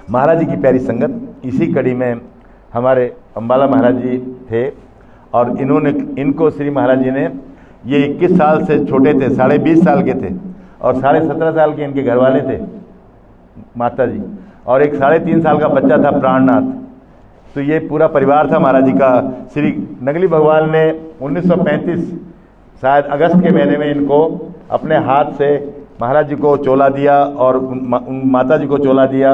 महाराज जी की प्यारी संगत। इसी कड़ी में हमारे अम्बाला महाराज जी थे और इनको श्री महाराज जी ने, ये 21 साल से छोटे थे, 20.5 साल के थे और 17.5 साल के इनके घर वाले थे माता जी, और एक 3.5 साल का बच्चा था प्राणनाथ। तो ये पूरा परिवार था महाराज जी का। श्री नगली भगवान ने 1935 शायद अगस्त के महीने में इनको अपने हाथ से महाराज जी को चोला दिया और माता जी को चोला दिया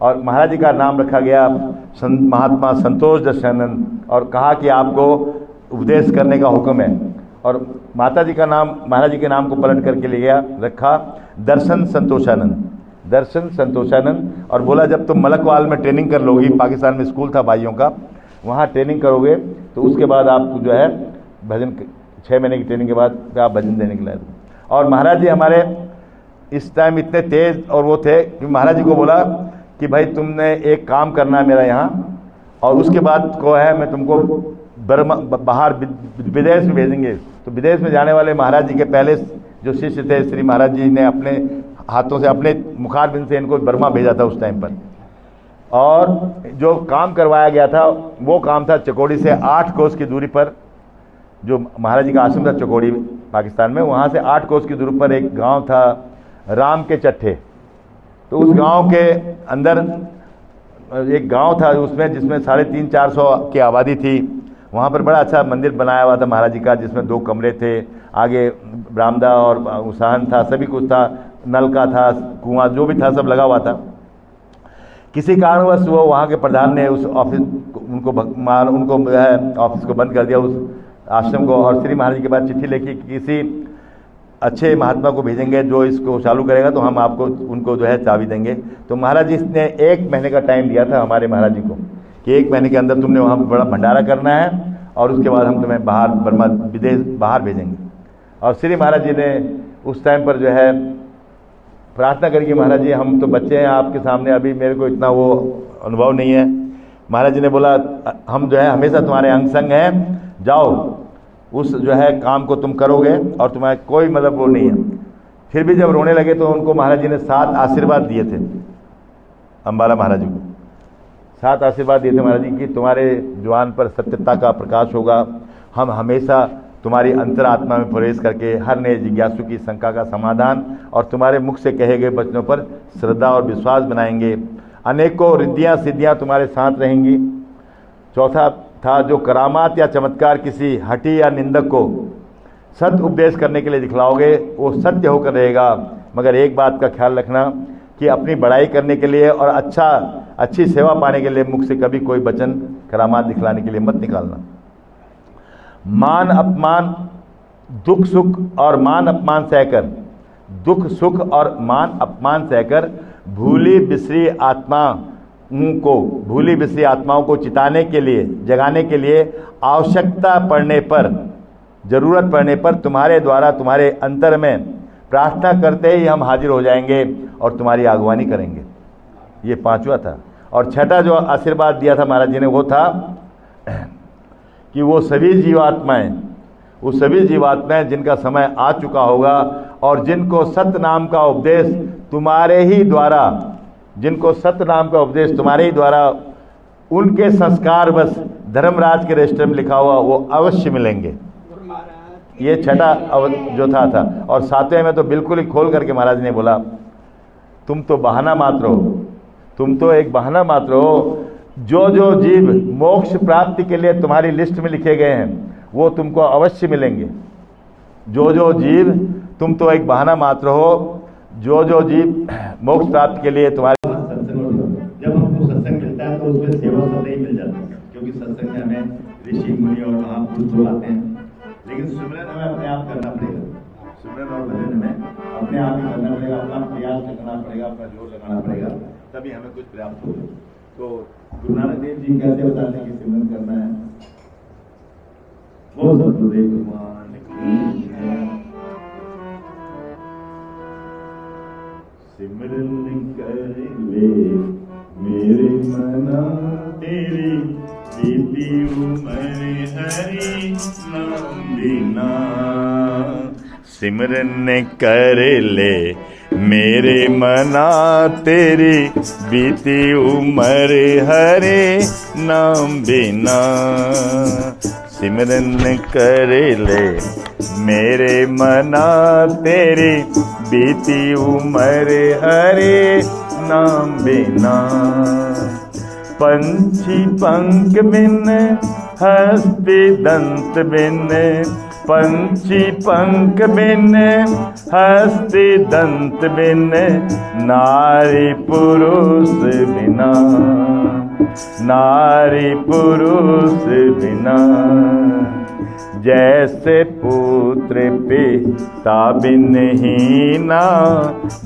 और महाराज जी का नाम रखा गया महात्मा संतोष दर्शनानंद, और कहा कि आपको उपदेश करने का हुक्म है। और माता जी का नाम महाराज जी के नाम को पलट करके ले गया, रखा दर्शन संतोषानंद, दर्शन संतोषानंद। और बोला जब तुम मलकवाल में ट्रेनिंग कर लोगी, पाकिस्तान में स्कूल था भाइयों का, वहाँ ट्रेनिंग करोगे तो उसके बाद आप जो है भजन, 6 महीने की ट्रेनिंग के बाद आप भजन देने के लिए। और महाराज जी हमारे इस टाइम इतने तेज और वो थे कि महाराज जी को बोला कि भाई तुमने एक काम करना है मेरा यहाँ, और उसके बाद को है मैं तुमको बर्मा बाहर विदेश में भेजेंगे। तो विदेश में जाने वाले महाराज जी के पहले जो शिष्य थे, श्री महाराज जी ने अपने हाथों से, अपने मुखारबिंद से इनको बर्मा भेजा था उस टाइम पर। और जो काम करवाया गया था वो काम था चकोड़ी से 8 कोस की दूरी पर, जो महाराज जी का आश्रम था चकोड़ी पाकिस्तान में, वहाँ से 8 कोस की दूरी पर एक गांव था राम के चट्ठे। तो उस गांव के अंदर एक गांव था उसमें, जिसमें 350-400 की आबादी थी। वहाँ पर बड़ा अच्छा मंदिर बनाया हुआ था महाराज जी का, जिसमें 2 कमरे थे, आगे बरामदा और उसाहन था, सभी कुछ था, नलका था, कुआं जो भी था सब लगा हुआ था। किसी कारणवश वो वहाँ के प्रधान ने उस ऑफिस उनको ऑफिस को बंद कर दिया, उस आश्रम को। और श्री महाराज जी के बाद चिट्ठी लिखी कि किसी अच्छे महात्मा को भेजेंगे जो इसको चालू करेगा, तो हम आपको उनको जो है चाबी देंगे। तो महाराज जी ने 1 महीने का टाइम दिया था हमारे महाराज जी को कि 1 महीने के अंदर तुमने वहाँ बड़ा भंडारा करना है और उसके बाद हम तुम्हें बाहर बर्मा विदेश बाहर भेजेंगे। और श्री महाराज जी ने उस टाइम पर जो है प्रार्थना करी कि महाराज जी हम तो बच्चे हैं आपके सामने, अभी मेरे को इतना वो अनुभव नहीं है। महाराज जी ने बोला हम जो है हमेशा तुम्हारे अंग संग हैं, जाओ उस जो है काम को तुम करोगे और तुम्हारा कोई मतलब वो नहीं है। फिर भी जब रोने लगे तो उनको महाराज जी ने 7 आशीर्वाद दिए थे, अम्बाला महाराज जी को 7 आशीर्वाद दिए थे महाराज जी कि तुम्हारे जुबान पर सत्यता का प्रकाश होगा, हम हमेशा तुम्हारी अंतरात्मा में प्रवेश करके हर नए जिज्ञासु की शंका का समाधान और तुम्हारे मुख से कहे गए वचनों पर श्रद्धा और विश्वास बनाएंगे, अनेकों रिद्धियाँ सिद्धियाँ तुम्हारे साथ रहेंगी। चौथा था जो करामात या चमत्कार किसी हठी या निंदक को सत्य उपदेश करने के लिए दिखलाओगे वो सत्य होकर रहेगा, मगर एक बात का ख्याल रखना कि अपनी बड़ाई करने के लिए और अच्छी सेवा पाने के लिए मुख से कभी कोई वचन करामात दिखलाने के लिए मत निकालना। मान अपमान दुख सुख और मान अपमान सहकर, दुख सुख और मान अपमान सहकर भूली बिसरी आत्माओं को चिताने के लिए, जगाने के लिए आवश्यकता पड़ने पर, जरूरत पड़ने पर तुम्हारे द्वारा तुम्हारे अंतर में प्रार्थना करते ही हम हाजिर हो जाएंगे और तुम्हारी अगवानी करेंगे। ये 5वां था। और 6ठा जो आशीर्वाद दिया था महाराज जी ने वो था कि वो सभी जीवात्माएं जिनका समय आ चुका होगा और जिनको सत्य नाम का उपदेश तुम्हारे ही द्वारा उनके संस्कार बस धर्मराज के रजिस्टर में लिखा हुआ वो अवश्य मिलेंगे। ये 6ठा जो था। और 7वें में तो बिल्कुल ही खोल करके महाराज ने बोला तुम तो बहाना मात्र हो, तुम तो एक बहाना मात्र हो। जो जीव मोक्ष प्राप्ति के लिए तुम्हारी लिस्ट में लिखे गए हैं वो तुमको अवश्य मिलेंगे। जो जीव, तुम तो एक बहाना मात्र हो, जो जीव मोक्ष प्राप्ति के लिए तुम्हारे जब हमको सत्संग मिलता है तो उसमें सेवा सदैव ही मिल जाती है, क्योंकि सत्संग में हमें ऋषि मुनि और महापुरुष तो आते हैं, लेकिन सुमिरन हमें अपने आप करना पड़ेगा। सुमिरन और भजन में अपने आप ही करना पड़ेगा, अपना प्रयास करना पड़ेगा, अपना जोर लगाना पड़ेगा, तभी हमें कुछ प्राप्त होगा। तो गुरु नानक देव जी कैसे बताते हैं कि सिमरन करना है। वो सतगुरुदेव भगवान की है। सिमरन कर ले मेरे मना तेरी बीती उम्र हरि नाम बिना। सिमरन कर ले मेरे मना तेरी बीती उम्र हरे नाम बिना सिमरन कर ले। मेरे मना तेरी बीती उम्र हरे नाम बिना पंछी पंख बिन हस्ती दंत बिन पंछी पंख बिन हस्ती दंत बिन नारी पुरुष बिना नारी पुरुष बिना जैसे पुत्र पिता बिन हीना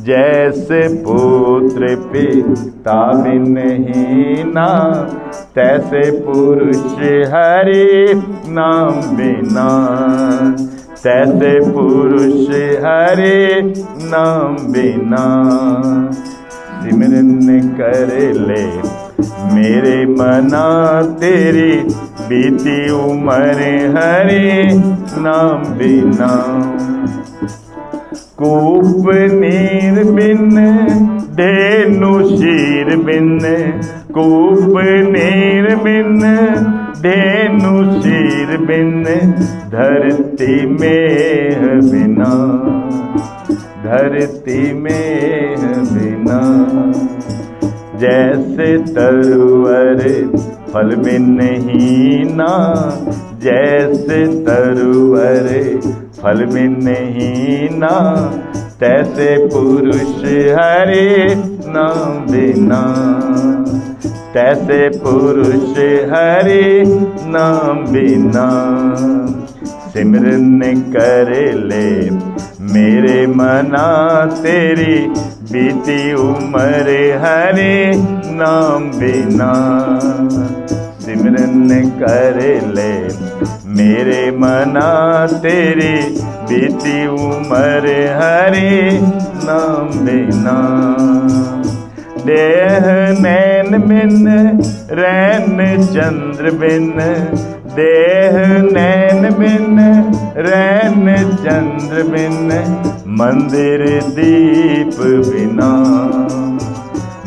जैसे पुत्र पिता बिन हीना तैसे पुरुष हरि नाम बिना तैसे पुरुष हरि नाम बिना सिमरन कर ले। मेरे मना तेरी बीती उम्र हरे नाम बिना कूप नीर बिन धेनु शीर बिन कूप नीर बिन धेनु शीर बिन धरती में बिना धरती में बिना जैसे तरुवर फल बिन हीना जैसे तरुवर फल बिन हीना तैसे पुरुष हरे नाम बिना तैसे पुरुष हरे नाम बिना सिमरन कर ले। मेरे मना तेरी बीती उम्र हरे नाम बिना सिमरन कर ले। मेरे मना तेरी बीती उम्र हरे नाम बिना देह नैन बिन रैन चंद्र बिन देह नैन बिन रैन चंद्र बिन मंदिर दीप बिना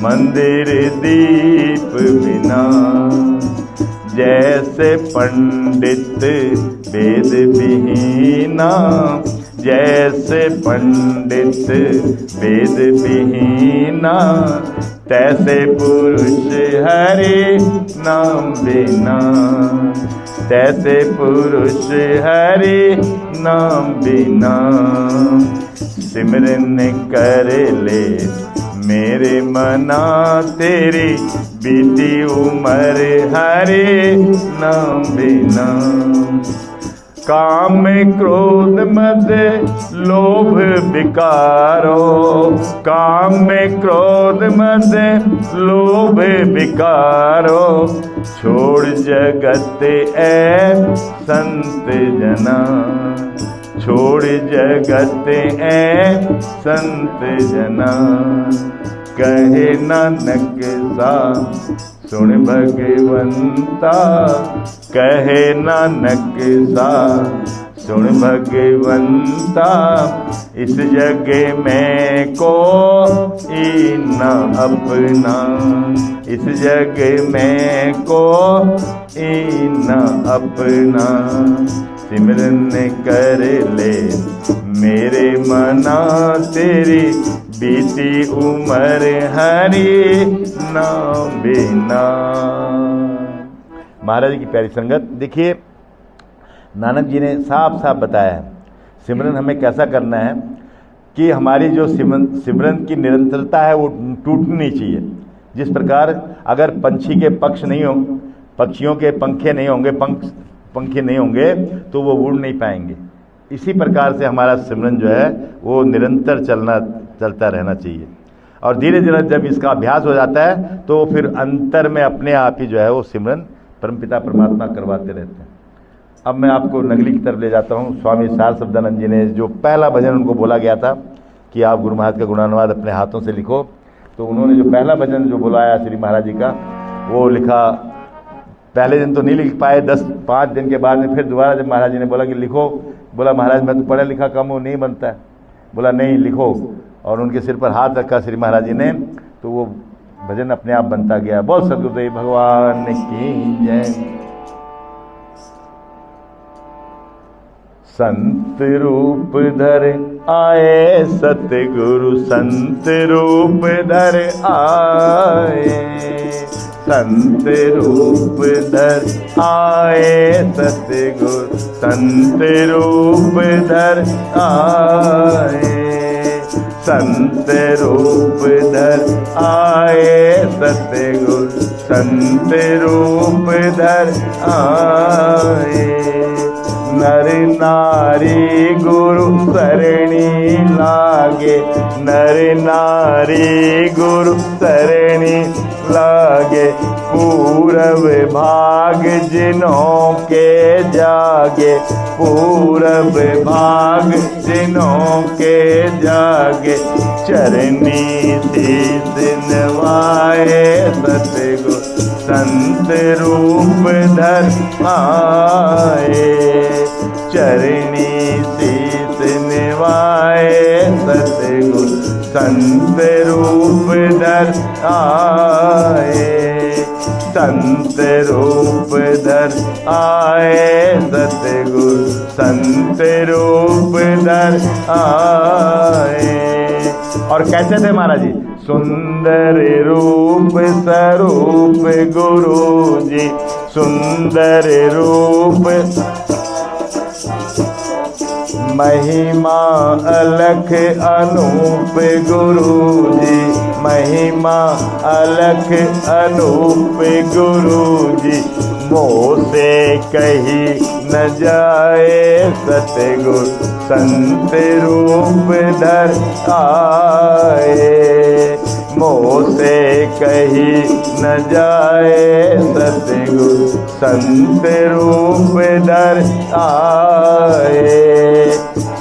मंदिर दीप बिना जैसे पंडित वेद विहीना जैसे पंडित वेद विहीना तैसे पुरुष हरि नाम बिना तैसे पुरुष हरि नाम बिना सिमरन कर ले। मेरे मना तेरी बीती उम्र हरे नाम बिना काम क्रोध मद लोभ विकारो काम क्रोध मद लोभ विकारो छोड़ जगत ए संत जना छोड़ जगत ए संत जना कहे नानक सा सुन भगवंता कहे नानक सा सुन भगवंता इस जग में कोई न अपना इस जग में कोई न अपना सिमरन कर ले। मेरे मना तेरी बीती उम्र हरि नाम बिना। महाराज जी की प्यारी संगत, देखिए नानक जी ने साफ साफ बताया है सिमरन हमें कैसा करना है कि हमारी जो सिमरन की निरंतरता है वो टूटनी नहीं चाहिए। जिस प्रकार अगर पंछी के पक्ष नहीं हो पक्षियों के पंखे नहीं होंगे पंखे नहीं होंगे तो वो उड़ नहीं पाएंगे। इसी प्रकार से हमारा सिमरन जो है वो निरंतर चलता रहना चाहिए और धीरे धीरे जब इसका अभ्यास हो जाता है तो फिर अंतर में अपने आप ही जो है वो सिमरन परमपिता परमात्मा करवाते रहते हैं। अब मैं आपको नगली की तरफ ले जाता हूँ। स्वामी सार शब्दानंद जी ने जो पहला भजन उनको बोला गया था कि आप गुरु महाराज का गुणानुवाद अपने हाथों से लिखो, तो उन्होंने जो पहला भजन जो बुलाया श्री महाराज जी का वो लिखा। पहले दिन तो नहीं लिख पाए, 5 दिन के बाद में फिर दोबारा जब महाराज जी ने बोला कि लिखो, बोला महाराज मैं तो पढ़ा लिखा कम हूँ, नहीं बनता है। बोला नहीं लिखो, और उनके सिर पर हाथ रखा श्री महाराज जी ने, तो वो भजन अपने आप बनता गया। बोल सद्गुरुदेव भगवान की जय। संत रूप धर आए सतगुरु, संत रूप धर आए, संत रूप धर आए सतगुरु, संत रूप धर आए, संत रूप धर आए सतगुरु, संत रूप धर आए। नर नारी गुरु सरणी लागे, नर नारी गुरु सरणी लागे, पूरब भाग जिनों के जागे, पूरब भाग जिनों के जागे, चरनी शीस नवाए सतगुरु, संत रूप धर आए, चरनी शीस निवाए सतगुरु, संत रूप धर आए, संत रूप धर आए सतगुरु, संत रूप धर आए। और कैसे थे महाराज जी? सुंदर रूप स्वरूप गुरु जी, सुंदर रूप महिमा अलख अनूप गुरु जी, महिमा अलख अनूप गुरु जी, मोह से कही न जाए सतगुरु, संत रूप धर आए, मोह से कही न जाए सतगुरु, संत रूप धर आए,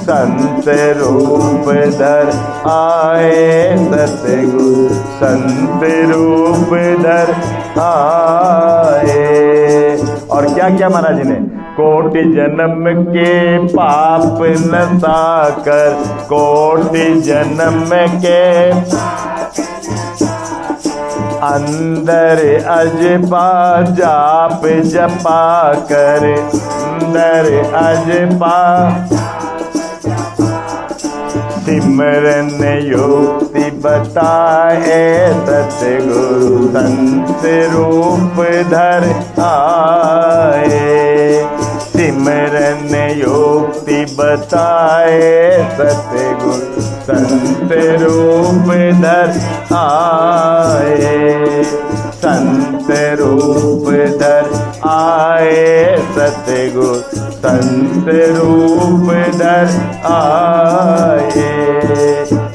संत रूप धर आए सतगुरु, संत रूप धर आए। और क्या क्या महाराज जी ने? कोटि जन्म के पाप नसा कर, कोटि जन्म के अंदर अजपा जाप जपा कर, अंदर अजपा सिमरन युक्ति बताए सतगुरु, संत रूप धर आए, सिमरन युक्ति बताए सतगुरु, संत रूप धर आए, संत रूप धर आए सतगुरु, संत रूप धर आए,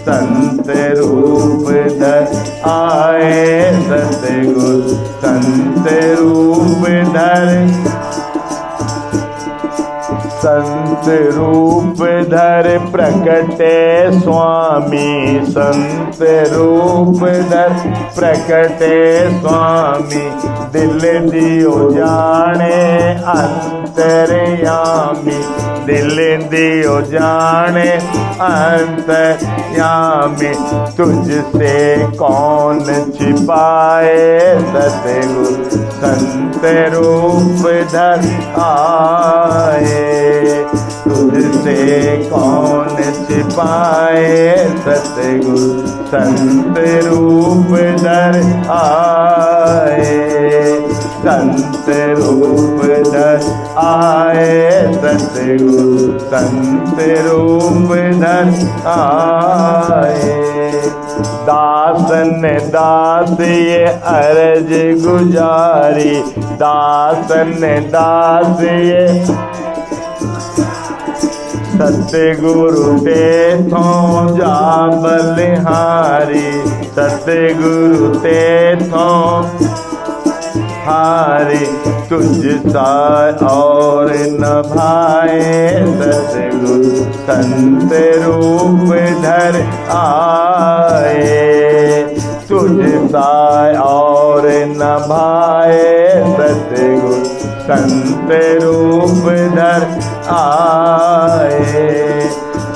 संत रूप धर आए सतगुरु, संत रूप धर, संत रूप धर प्रकटे स्वामी, संत रूप धर प्रकटे स्वामी, दिल दियो जाने अंतर्यामी, दिल दियो जाने अंतर्यामी, तुझसे कौन छिपाए सतगुरु, संत रूप धर आए, तुझसे कौन छिपाए सतगुरु, संत रूप धर आए, संत रूप धर आए सतगुरु, संत रूप धर आए। दासन दास ये अर्ज गुजारी, दासन दास ये सतगुरु ते थो जा बलिहारी, सतगुरु ते थो हारी, तुझ सा और न भाए सतगुरु, संत रूप धर आए, तुझ सा और न भाए सतगुरु, संत रूप धर आए,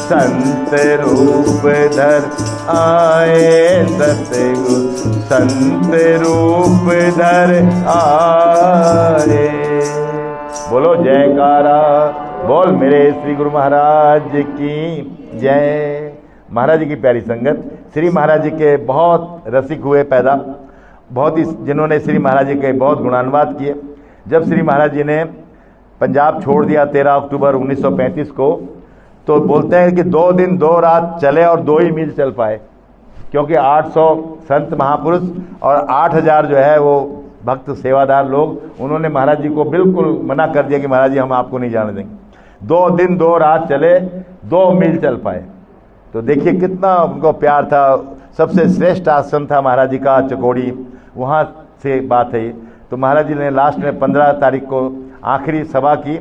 संत रूप धर आए सतगुरु संत रूप धर आए। बोलो जयकारा, बोल मेरे श्री गुरु महाराज की जय। महाराज जी की प्यारी संगत, श्री महाराज जी के बहुत रसिक हुए पैदा, बहुत ही जिन्होंने श्री महाराज जी के बहुत गुणानुवाद किए। जब श्री महाराज जी ने पंजाब छोड़ दिया 13 अक्टूबर 1935 को, तो बोलते हैं कि 2 दिन 2 रात चले और 2 ही मील चल पाए, क्योंकि 800 संत महापुरुष और 8000 जो है वो भक्त सेवादार लोग, उन्होंने महाराज जी को बिल्कुल मना कर दिया कि महाराज जी हम आपको नहीं जाने देंगे। 2 दिन 2 रात चले, 2 मील चल पाए। तो देखिए कितना उनको प्यार था। सबसे श्रेष्ठ आश्रम था महाराज जी का चकोड़ी, वहाँ से बात है। तो महाराज जी ने लास्ट में 15 तारीख को आखिरी सभा की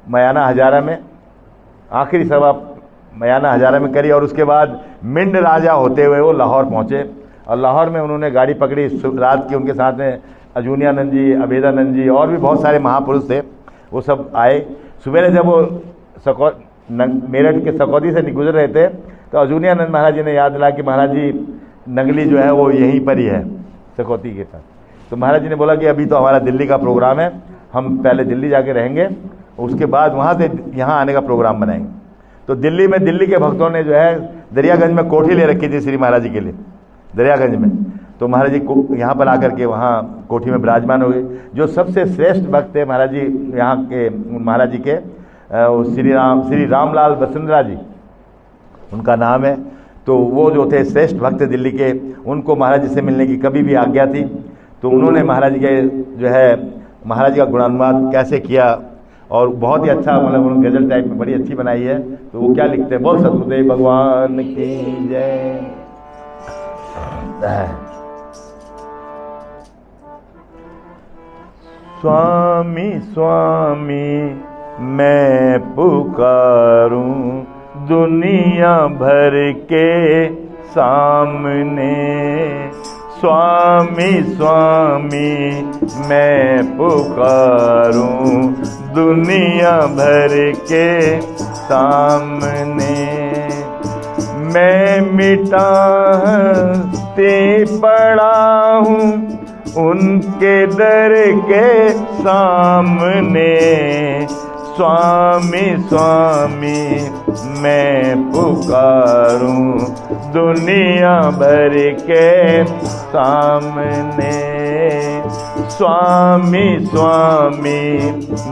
मयाना हजारा में, आखिरी सभा मयाना हजारा में करी, और उसके बाद मिंड राजा होते हुए वो लाहौर पहुँचे, और लाहौर में उन्होंने गाड़ी पकड़ी रात की। उनके साथ में अजूनियानंद जी, अभेदानंद जी और भी बहुत सारे महापुरुष थे, वो सब आए। सवेरे जब वो मेरठ के सकौदी से गुजर रहे थे, तो अजूनियानंद महाराज जी ने याद दिलाया कि महाराज जी नगली जो है वो यहीं पर ही है सकौती के पास। तो महाराज जी ने बोला कि अभी तो हमारा दिल्ली का प्रोग्राम है, हम पहले दिल्ली जाके रहेंगे, उसके बाद वहाँ से यहाँ आने का प्रोग्राम बनाएंगे। तो दिल्ली में दिल्ली के भक्तों ने जो है दरियागंज में कोठी ले रखी थी श्री महाराज जी के लिए, दरियागंज में। तो महाराज जी को यहाँ पर आकर के वहाँ कोठी में विराजमान हो गए। जो सबसे श्रेष्ठ भक्त थे महाराज जी यहाँ के, महाराज जी के श्री रामलाल बसुंधरा जी उनका नाम है। तो वो जो थे श्रेष्ठ भक्त दिल्ली के, उनको महाराज जी से मिलने की कभी भी आज्ञा थी। तो उन्होंने महाराज जी के जो है महाराज जी का गुणानुवाद कैसे किया, और बहुत ही अच्छा, मतलब उन्होंने गजल टाइप में बड़ी अच्छी बनाई है। तो वो क्या लिखते हैं, बोल सतगुरुदेव भगवान की जय। स्वामी स्वामी मैं पुकारूं दुनिया भर के सामने, स्वामी स्वामी मैं पुकारूं दुनिया भर के सामने। मैं मिटाते पड़ा हूँ उनके दर के सामने, स्वामी स्वामी मैं पुकारूं दुनिया भर के सामने, स्वामी स्वामी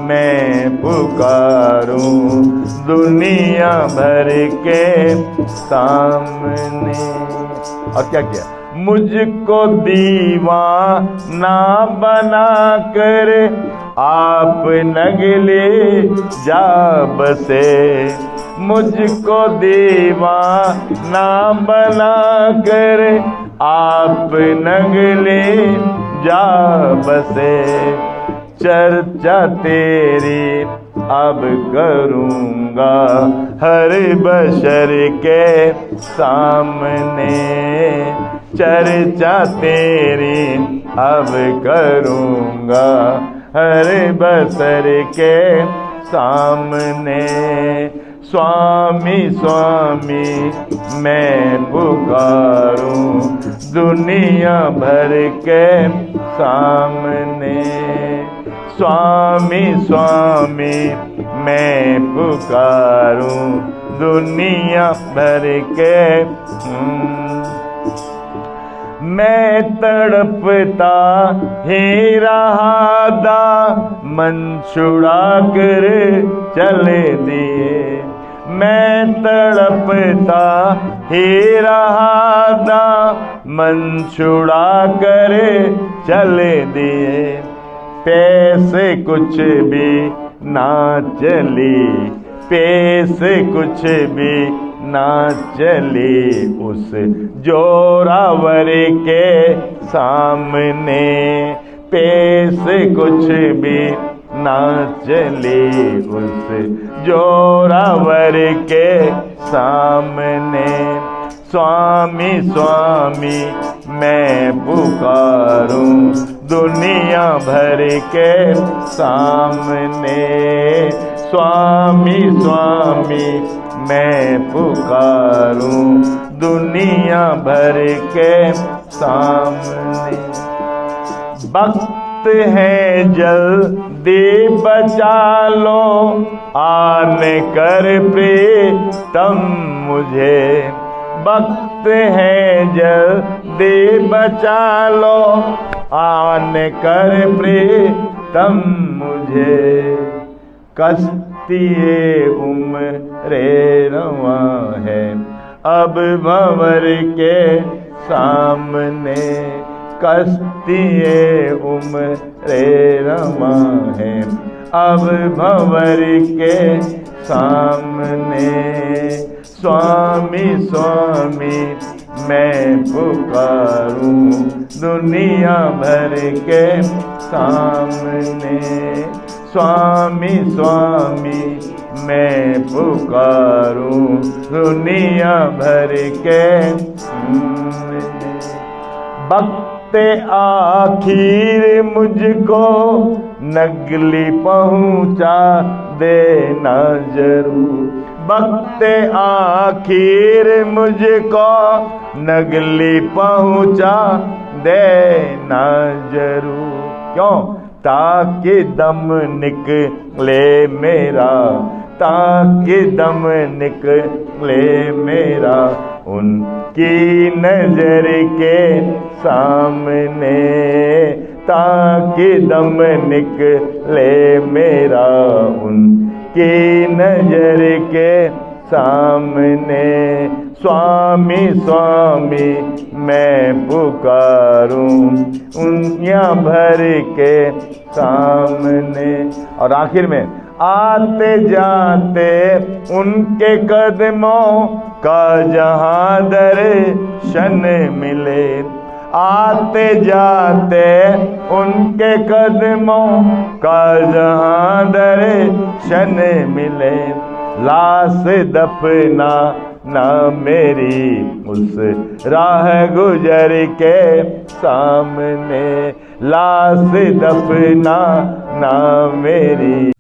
मैं पुकारूं दुनिया भर के सामने। और क्या किया, मुझको दीवाना बना कर आप नगले जा बसे, मुझको दीवाना बना कर आप नगले जा बसे। चर्चा तेरी अब करूँगा हर बशर के सामने, चर्चा तेरी अब करूँगा हर बशर के सामने। स्वामी स्वामी मैं पुकारूं दुनिया भर के सामने, स्वामी स्वामी मैं पुकारूं दुनिया भर के। मैं तड़पता ही रहा दा मन छुड़ा कर चले दिए, मैं तड़पता ही रहा दा मन छुड़ा कर चले दिए। पैसे कुछ भी ना चली, पैसे कुछ भी ना चली उस जोरावर के सामने, पैसे कुछ भी ना चली उस जोरावर के सामने। स्वामी स्वामी मैं पुकारूं दुनिया भर के सामने, स्वामी स्वामी मैं पुकारूं दुनिया भर के सामने। वक्त है जल्दी बचा लो, आने कर प्रीतम मुझे। वक्त है जल्दी बचा लो, आने कर प्रीतम मुझे। कश्तिए उम्रे रवा है अब भंवर के सामने। कश्तिए उम्रे रवा है अब भंवर के सामने। स्वामी स्वामी मैं पुकारूं दुनिया भर के सामने। स्वामी स्वामी मैं पुकारूं दुनिया भर के सामने। वक्त आखिर मुझको नगली पहुंचा देना जरूर। वक्त आखिर मुझको नगली पहुंचा देना जरूर। क्यों? ताकि दम निकले मेरा, ताकि दम निकले मेरा उनकी नजर के सामने। ताकि दम निकले मेरा उनकी नजर के सामने। स्वामी स्वामी मैं पुकारूं दुनिया भर के सामने। और आखिर में आते जाते उनके कदमों का जहां दर्शन मिले। आते जाते उनके कदमों का जहां दर्शन मिले। लाश दफना ना मेरी उस राह गुजर के सामने। लाश दफना ना मेरी